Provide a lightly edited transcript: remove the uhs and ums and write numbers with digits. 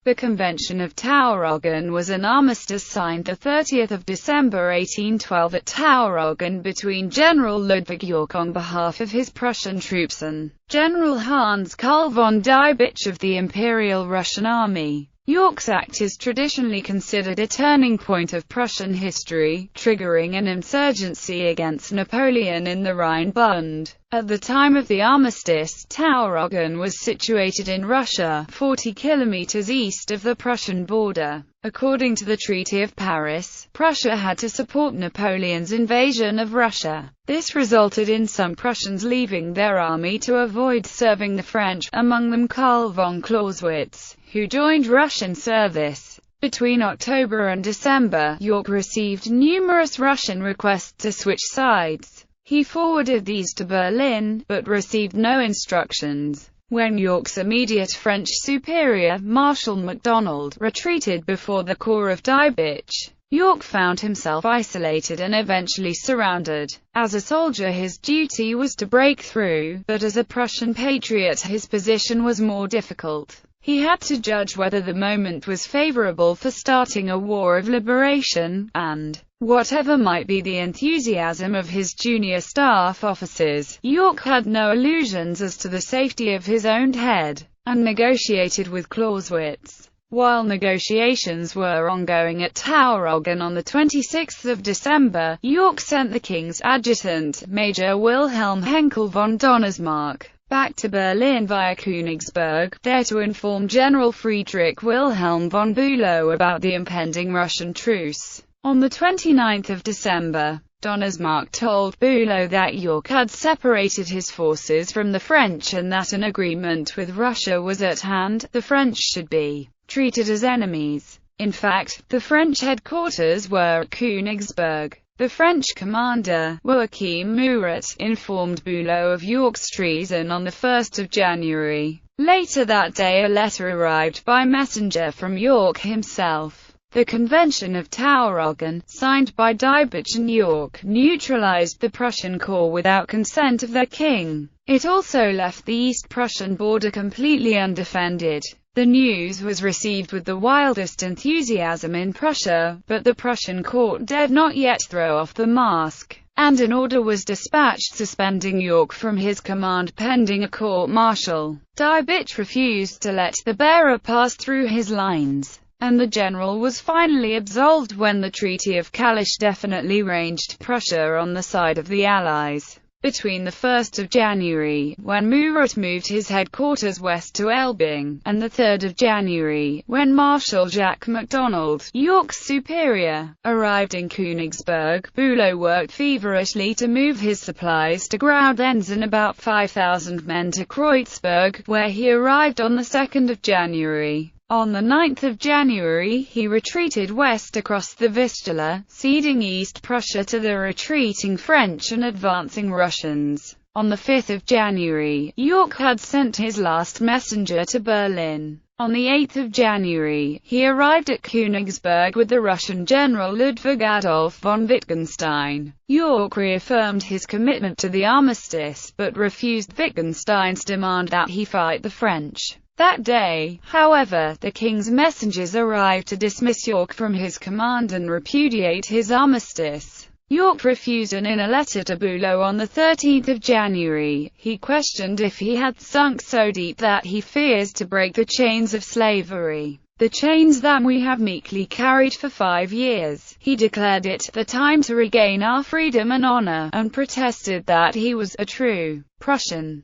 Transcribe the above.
The Convention of Tauroggen was an armistice signed 30 December 1812 at Tauroggen between General Ludwig Yorck on behalf of his Prussian troops and General Hans Karl von Diebitsch of the Imperial Russian Army. Yorck's act is traditionally considered a turning point of Prussian history, triggering an insurgency against Napoleon in the Rhine-Bund. At the time of the armistice, Tauroggen was situated in Russia, 40 kilometers east of the Prussian border. According to the Treaty of Paris, Prussia had to support Napoleon's invasion of Russia. This resulted in some Prussians leaving their army to avoid serving the French, among them Karl von Clausewitz, who joined Russian service. Between October and December, Yorck received numerous Russian requests to switch sides. He forwarded these to Berlin, but received no instructions. When Yorck's immediate French superior, Marshal MacDonald, retreated before the corps of Diebitsch, Yorck found himself isolated and eventually surrounded. As a soldier his duty was to break through, but as a Prussian patriot his position was more difficult. He had to judge whether the moment was favorable for starting a war of liberation, and, whatever might be the enthusiasm of his junior staff officers, Yorck had no illusions as to the safety of his own head, and negotiated with Clausewitz. While negotiations were ongoing at Tauroggen on 26 December, Yorck sent the king's adjutant, Major Wilhelm Henkel von Donnersmarck, back to Berlin via Königsberg, there to inform General Friedrich Wilhelm von Bülow about the impending Russian truce. On 29 December, Donnersmarck told Bülow that Yorck had separated his forces from the French and that an agreement with Russia was at hand. The French should be treated as enemies. In fact, the French headquarters were at Königsberg. The French commander, Joachim Murat, informed Bülow of Yorck's treason on 1 January. Later that day a letter arrived by messenger from Yorck himself. The Convention of Tauroggen, signed by Diebitsch and Yorck, neutralized the Prussian corps without consent of their king. It also left the East Prussian border completely undefended. The news was received with the wildest enthusiasm in Prussia, but the Prussian court dared not yet throw off the mask, and an order was dispatched suspending Yorck from his command pending a court-martial. Diebitsch refused to let the bearer pass through his lines, and the general was finally absolved when the Treaty of Kalisz definitely ranged Prussia on the side of the Allies. Between 1 January, when Murat moved his headquarters west to Elbing, and 3 January, when Marshal Jacques MacDonald, Yorck's superior, arrived in Königsberg, Bülow worked feverishly to move his supplies to Graudenz and about 5,000 men to Kreuzberg, where he arrived on 2 January. On 9 January he retreated west across the Vistula, ceding East Prussia to the retreating French and advancing Russians. On 5 January, Yorck had sent his last messenger to Berlin. On 8 January, he arrived at Königsberg with the Russian general Ludwig Adolf von Wittgenstein. Yorck reaffirmed his commitment to the armistice, but refused Wittgenstein's demand that he fight the French. That day, however, the king's messengers arrived to dismiss Yorck from his command and repudiate his armistice. Yorck refused, and in a letter to Bülow on 13 January, he questioned if he had sunk so deep that he fears to break the chains of slavery. The chains that we have meekly carried for 5 years. He declared it the time to regain our freedom and honor, and protested that he was a true Prussian.